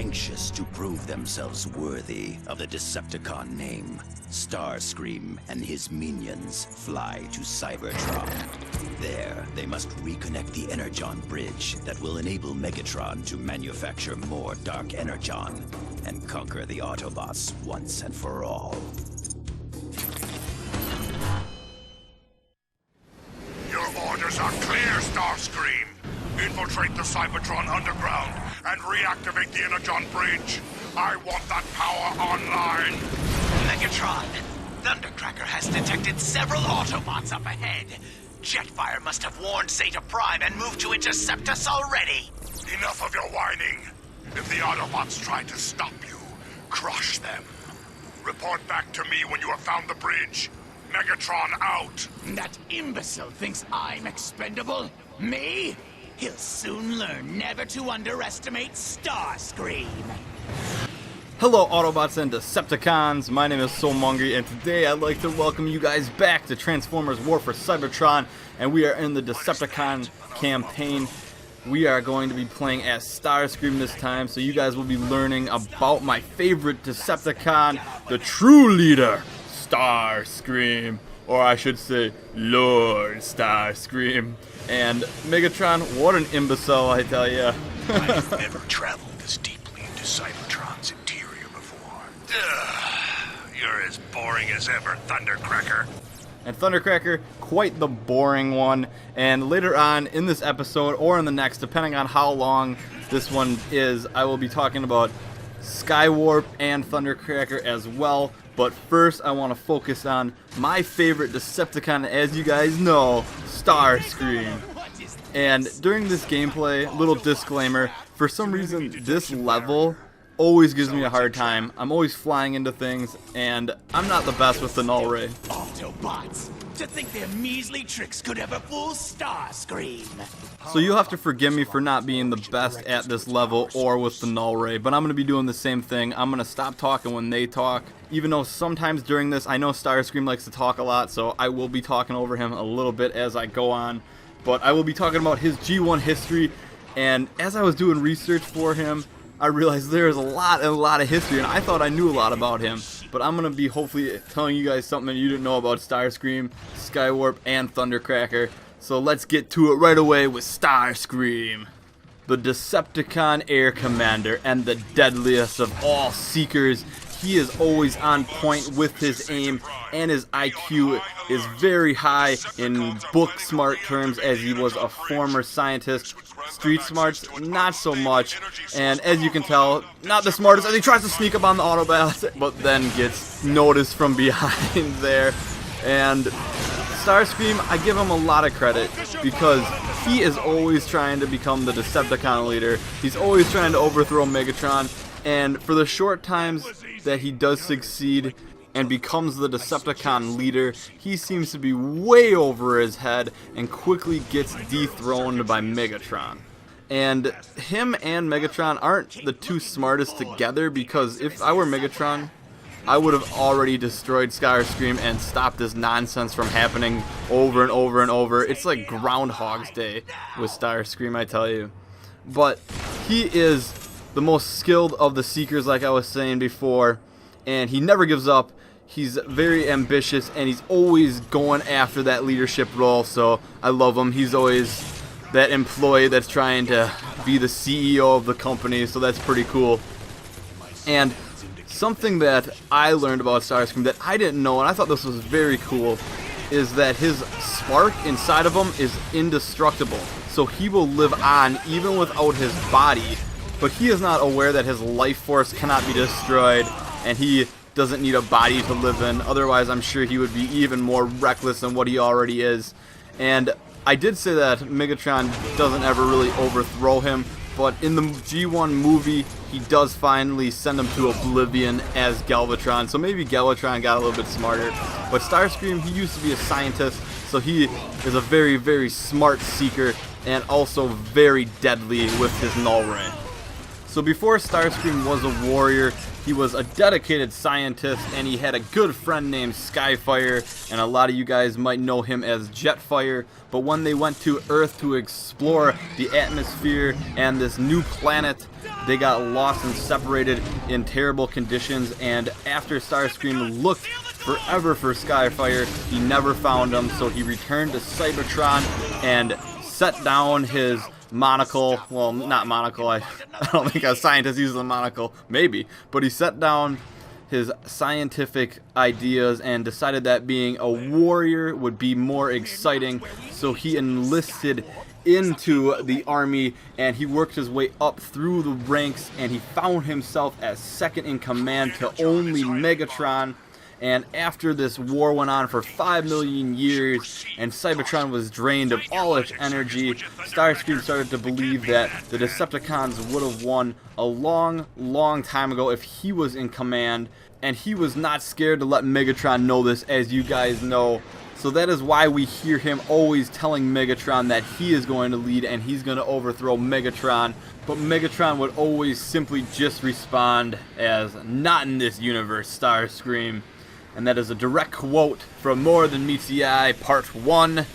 Anxious to prove themselves worthy of the Decepticon name, Starscream and his minions fly to Cybertron. There, they must reconnect the Energon bridge that will enable Megatron to manufacture more Dark Energon and conquer the Autobots once and for all. Your orders are clear, Starscream. Infiltrate the Cybertron underground and reactivate the Energon bridge. I want that power online. Megatron, Thundercracker has detected several Autobots up ahead. Jetfire must have warned Zeta Prime and moved to intercept us already. Enough of your whining. If the Autobots try to stop you, crush them. Report back to me when you have found the bridge. Megatron out. That imbecile thinks I'm expendable? Me? He'll soon learn never to underestimate Starscream. Hello Autobots and Decepticons, my name is Soulmonger, and today I'd like to welcome you guys back to Transformers War for Cybertron, and we are in the Decepticon campaign. We are going to be playing as Starscream this time, so you guys will be learning about my favorite Decepticon, the true leader, Starscream, or I should say, Lord Starscream. And Megatron, what an imbecile, I tell ya. I've never traveled this deeply into Cybertron's interior before. You're as boring as ever, Thundercracker. And Thundercracker, quite the boring one. And later on in this episode, or in the next, depending on how long this one is, I will be talking about Skywarp and Thundercracker as well. But first, I want to focus on my favorite Decepticon, as you guys know, Starscream. And during this gameplay, little disclaimer, for some reason this level always gives me a hard time. I'm always flying into things, and I'm not the best with the null ray. Autobots! To think their measly tricks could ever fool Starscream! So you'll have to forgive me for not being the best at this level or with the null ray, but I'm going to be doing the same thing. I'm going to stop talking when they talk, even though sometimes during this, I know Starscream likes to talk a lot, so I will be talking over him a little bit as I go on. But I will be talking about his G1 history, and as I was doing research for him, I realized there is a lot of history, and I thought I knew a lot about him. But I'm going to be hopefully telling you guys something that you didn't know about Starscream, Skywarp, and Thundercracker. So let's get to it right away with Starscream. The Decepticon Air Commander and the deadliest of all Seekers. He is always on point with his aim, and his IQ is very high in book smart terms, as he was a former scientist. Street smarts, not so much, and as you can tell, not the smartest as he tries to sneak up on the Autobots, but then gets noticed from behind there. And Starscream, I give him a lot of credit, because he is always trying to become the Decepticon leader. He's always trying to overthrow Megatron, and for the short times that he does succeed and becomes the Decepticon leader, he seems to be way over his head and quickly gets dethroned by Megatron. And him and Megatron aren't the two smartest together, because if I were Megatron, I would have already destroyed Starscream and stopped this nonsense from happening over and over and over. It's like Groundhog's Day with Starscream, I tell you. But he is the most skilled of the Seekers, like I was saying before, and he never gives up. He's very ambitious, and he's always going after that leadership role, so I love him. He's always that employee that's trying to be the CEO of the company, so that's pretty cool. And something that I learned about Starscream that I didn't know, and I thought this was very cool, is that his spark inside of him is indestructible. So he will live on even without his body, but he is not aware that his life force cannot be destroyed, and he doesn't need a body to live in. Otherwise, I'm sure he would be even more reckless than what he already is. And I did say that Megatron doesn't ever really overthrow him, but in the G1 movie, he does finally send him to oblivion as Galvatron. So maybe Galvatron got a little bit smarter. But Starscream, he used to be a scientist, so he is a very, very smart Seeker, and also very deadly with his null ray. So before Starscream was a warrior, he was a dedicated scientist, and he had a good friend named Skyfire, and a lot of you guys might know him as Jetfire. But when they went to Earth to explore the atmosphere and this new planet, they got lost and separated in terrible conditions, and after Starscream looked forever for Skyfire, he never found him, so he returned to Cybertron and set down his monocle. Well, not monocle, I don't think a scientist uses a monocle, maybe, but he set down his scientific ideas and decided that being a warrior would be more exciting, so he enlisted into the army, and he worked his way up through the ranks, and he found himself as second in command to only Megatron. And after this war went on for 5 million years and Cybertron was drained of all its energy, Starscream started to believe that the Decepticons would have won a long time ago if he was in command, and he was not scared to let Megatron know this, as you guys know. So that is why we hear him always telling Megatron that he is going to lead and he's going to overthrow Megatron. But Megatron would always simply just respond as, "Not in this universe, Starscream." And that is a direct quote from More Than Meets the Eye Part 1.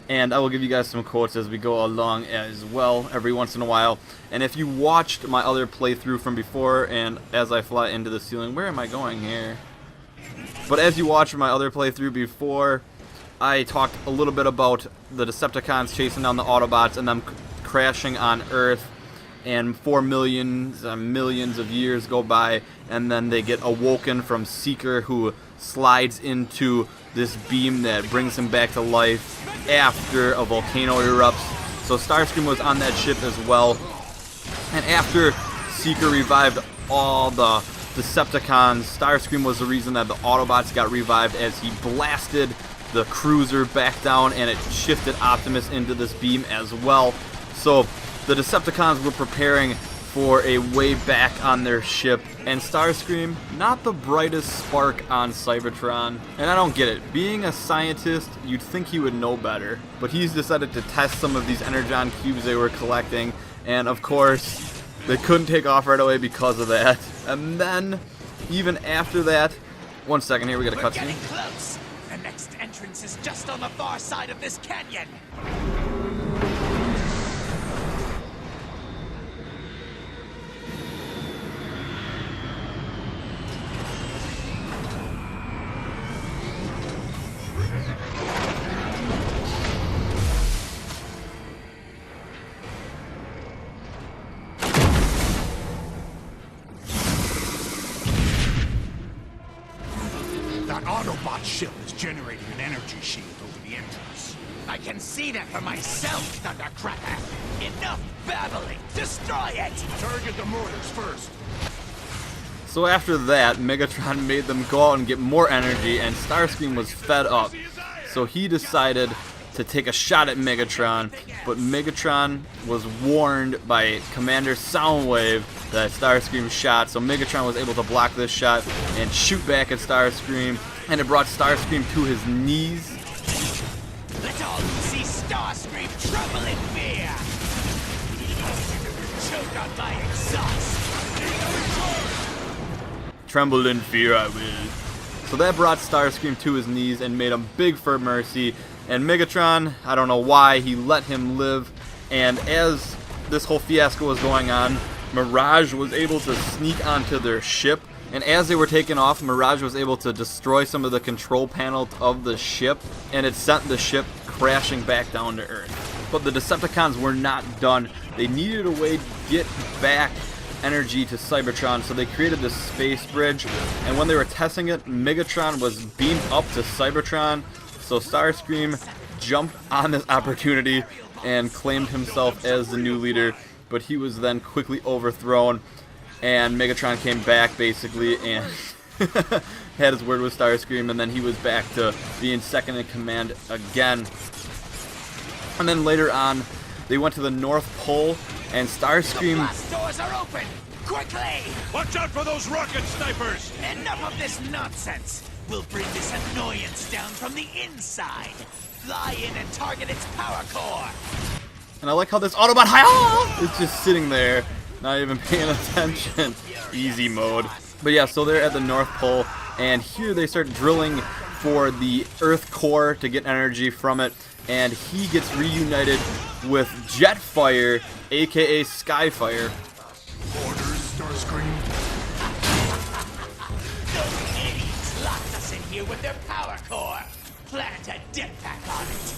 And I will give you guys some quotes as we go along as well, every once in a while. And if you watched my other playthrough from before, and as I fly into the ceiling, where am I going here? But as you watched my other playthrough before, I talked a little bit about the Decepticons chasing down the Autobots and them crashing on Earth. And 4 millions and millions of years go by, and then they get awoken from Seeker, who slides into this beam that brings him back to life after a volcano erupts. So Starscream was on that ship as well. And after Seeker revived all the Decepticons, Starscream was the reason that the Autobots got revived, as he blasted the cruiser back down, and it shifted Optimus into this beam as well. So the Decepticons were preparing for a way back on their ship, and Starscream, not the brightest spark on Cybertron. And I don't get it. Being a scientist, you'd think he would know better, but he's decided to test some of these Energon cubes they were collecting, and of course, they couldn't take off right away because of that. And then, even after that, one second here, we got a cutscene. We're getting close. The next entrance is just on the far side of this canyon. That Autobot ship is generating an energy shield over the entrance. I can see that for myself, Thundercracker. Enough babbling. Destroy it. Target the mortars first. So after that, Megatron made them go out and get more energy, and Starscream was fed up. So he decided to take a shot at Megatron, but Megatron was warned by Commander Soundwave that Starscream shot, so Megatron was able to block this shot and shoot back at Starscream, and it brought Starscream to his knees. Let all who see Starscream tremble in fear. Choke on my exhaust. Tremble in fear, I will. So that brought Starscream to his knees and made him beg for mercy. And Megatron, I don't know why, he let him live. And as this whole fiasco was going on, Mirage was able to sneak onto their ship. And as they were taking off, Mirage was able to destroy some of the control panels of the ship, and it sent the ship crashing back down to Earth. But the Decepticons were not done. They needed a way to get back energy to Cybertron, so they created this space bridge. And when they were testing it, Megatron was beamed up to Cybertron. So Starscream jumped on this opportunity and claimed himself as the new leader, but he was then quickly overthrown, and Megatron came back basically and had his word with Starscream, and then he was back to being second in command again. And then later on, they went to the North Pole, and Starscream... The blast doors are open! Quickly! Watch out for those rocket snipers! Enough of this nonsense! We'll bring this annoyance down from the inside. Fly in and target its power core. And I like how this Autobot is just sitting there, Not even paying attention. Easy mode. But yeah, so they're at the North Pole, and here they start drilling for the Earth core to get energy from it, and he gets reunited with Jetfire, aka Skyfire. Orders, Starscream. Those idiots locked us in here with their power core. Plant a jetpack on it.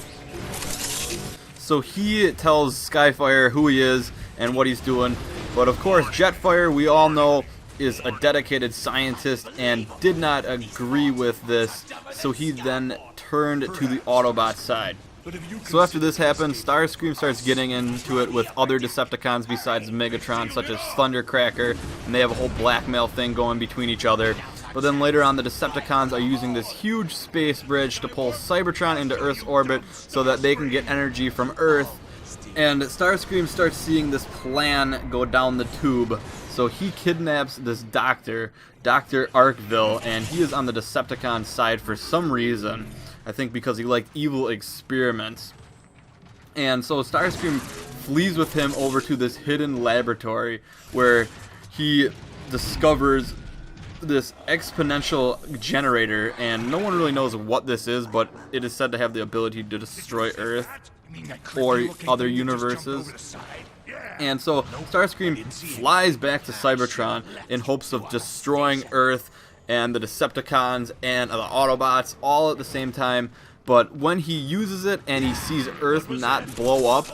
So he tells Skyfire who he is and what he's doing, but of course Jetfire, we all know, is a dedicated scientist and did not agree with this, so he then turned to the Autobot side. So after this happens, Starscream starts getting into it with other Decepticons besides Megatron, such as Thundercracker, and they have a whole blackmail thing going between each other. But then later on, the Decepticons are using this huge space bridge to pull Cybertron into Earth's orbit so that they can get energy from Earth. And Starscream starts seeing this plan go down the tube. So he kidnaps this doctor, Dr. Arkville, and he is on the Decepticon side for some reason. I think because he liked evil experiments. And so Starscream flees with him over to this hidden laboratory where he discovers this exponential generator, and no one really knows what this is, but it is said to have the ability to destroy Earth or other universes. And so Starscream flies back to Cybertron in hopes of destroying Earth and the Decepticons and the Autobots all at the same time. But when he uses it and he sees Earth not blow up,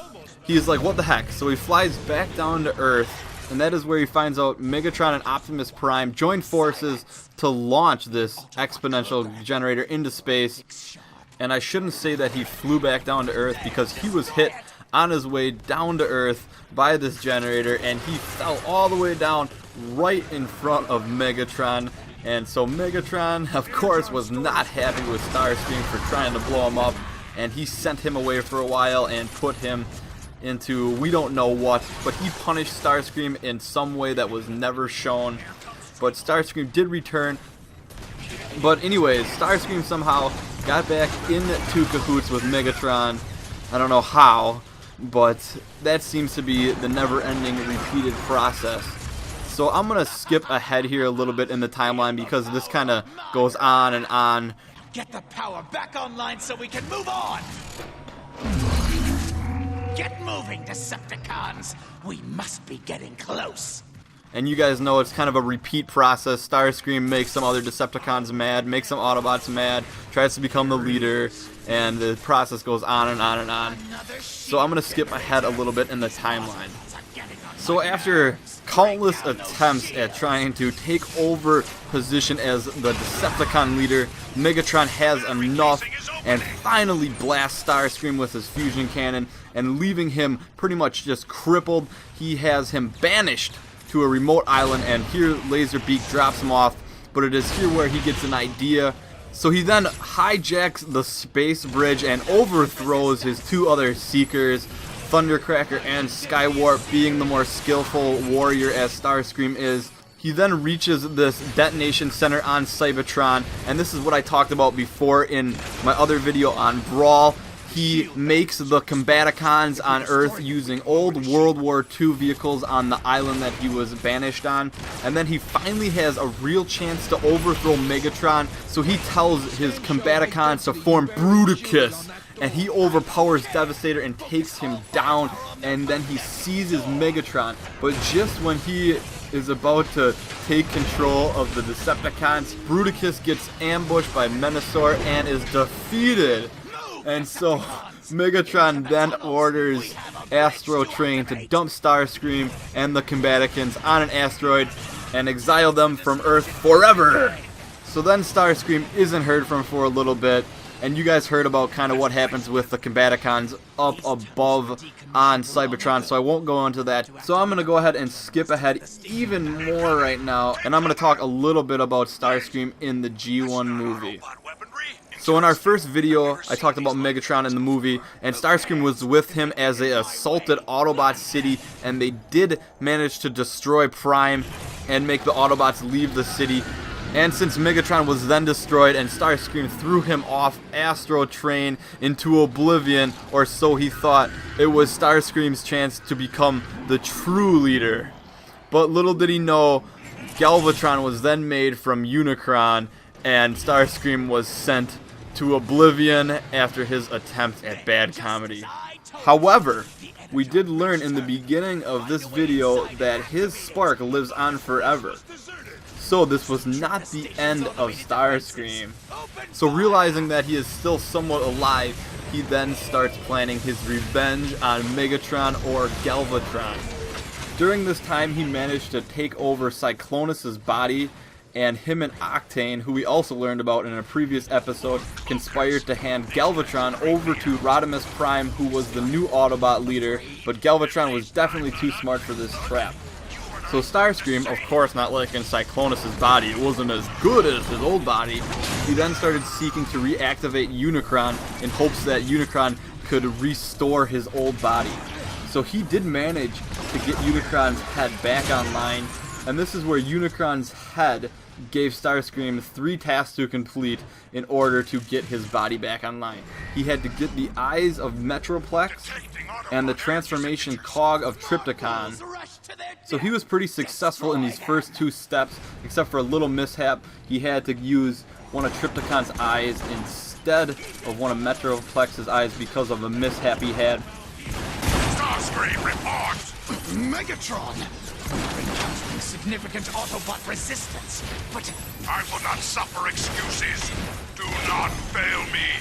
he's like, what the heck? So he flies back down to Earth, and that is where he finds out Megatron and Optimus Prime joined forces to launch this exponential generator into space. And I shouldn't say that he flew back down to Earth, because he was hit on his way down to Earth by this generator, and he fell all the way down right in front of Megatron. And so Megatron, of course, was not happy with Starscream for trying to blow him up, and he sent him away for a while and put him into we don't know what, but he punished Starscream in some way that was never shown. But Starscream did return. But anyways, Starscream somehow got back into cahoots with Megatron. I don't know how, but that seems to be the never-ending repeated process. So I'm going to skip ahead here a little bit in the timeline because this kind of goes on and on. Get the power back online so we can move on! Get moving, Decepticons! We must be getting close. And you guys know it's kind of a repeat process. Starscream makes some other Decepticons mad, makes some Autobots mad, tries to become the leader, and the process goes on and on and on. So I'm going to skip ahead a little bit in the timeline. So after countless attempts at trying to take over position as the Decepticon leader, Megatron has enough and finally blasts Starscream with his fusion cannon, and leaving him pretty much just crippled. He has him banished to a remote island, and here Laserbeak drops him off, but it is here where he gets an idea. So he then hijacks the space bridge and overthrows his two other Seekers, Thundercracker and Skywarp, being the more skillful warrior as Starscream is. He then reaches this detonation center on Cybertron, and this is what I talked about before in my other video on Brawl. He makes the Combaticons on Earth using old World War II vehicles on the island that he was banished on, and then he finally has a real chance to overthrow Megatron, so he tells his Combaticons to form Bruticus, and he overpowers Devastator and takes him down, and then he seizes Megatron. But just when he is about to take control of the Decepticons, Bruticus gets ambushed by Menasor and is defeated. And so Megatron then orders Astro Train to dump Starscream and the Combaticons on an asteroid and exile them from Earth forever. So then Starscream isn't heard from for a little bit, and you guys heard about kind of what happens with the Combaticons up above on Cybertron, so I won't go into that. So I'm going to go ahead and skip ahead even more right now, and I'm going to talk a little bit about Starscream in the G1 movie. So in our first video, I talked about Megatron in the movie, and Starscream was with him as they assaulted Autobot City, and they did manage to destroy Prime and make the Autobots leave the city. And since Megatron was then destroyed and Starscream threw him off Astro Train into oblivion, or so he thought, it was Starscream's chance to become the true leader. But little did he know, Galvatron was then made from Unicron, and Starscream was sent to oblivion after his attempt at bad comedy. However, we did learn in the beginning of this video that his spark lives on forever. So this was not the end of Starscream. So realizing that he is still somewhat alive, he then starts planning his revenge on Megatron or Galvatron. During this time, he managed to take over Cyclonus' body, and him and Octane, who we also learned about in a previous episode, conspired to hand Galvatron over to Rodimus Prime, who was the new Autobot leader, but Galvatron was definitely too smart for this trap. So Starscream, of course not liking Cyclonus' body, it wasn't as good as his old body, he then started seeking to reactivate Unicron in hopes that Unicron could restore his old body. So he did manage to get Unicron's head back online, and this is where Unicron's head gave Starscream 3 tasks to complete in order to get his body back online. He had to get the eyes of Metroplex and the transformation cog of Trypticon. So he was pretty successful in these first 2 steps, except for a little mishap. He had to use one of Trypticon's eyes instead of one of Metroplex's eyes because of a mishap he had. Starscream, report! Megatron! We're encountering significant Autobot resistance, but I will not suffer excuses. Do not fail me.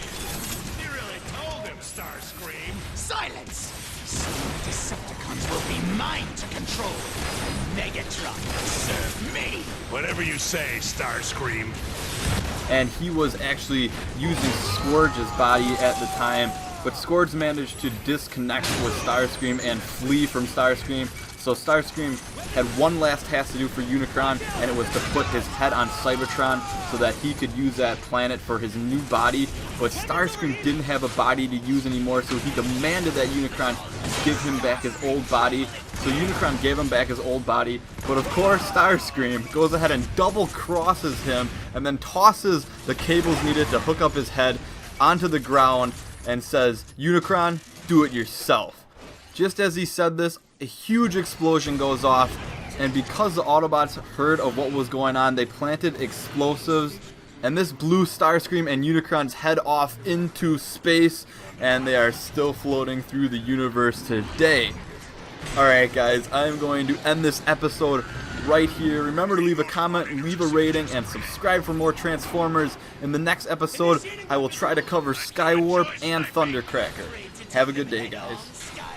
You really told him, Starscream. silence! Soon the Decepticons will be mine to control. Megatron will serve me! Whatever you say, Starscream. And he was actually using Scourge's body at the time, but Scourge managed to disconnect with Starscream and flee from Starscream. So Starscream had one last task to do for Unicron, and it was to put his head on Cybertron so that he could use that planet for his new body. But Starscream didn't have a body to use anymore, so he demanded that Unicron give him back his old body. So Unicron gave him back his old body, but of course Starscream goes ahead and double crosses him and then tosses the cables needed to hook up his head onto the ground and says, "Unicron, do it yourself." Just as he said this, a huge explosion goes off, and because the Autobots heard of what was going on, they planted explosives, and this blew Starscream and Unicron's head off into space, and they are still floating through the universe today. Alright guys, I'm going to end this episode right here. Remember to leave a comment, leave a rating, and subscribe for more Transformers. In the next episode, I will try to cover Skywarp and Thundercracker. Have a good day, guys. Skywarp.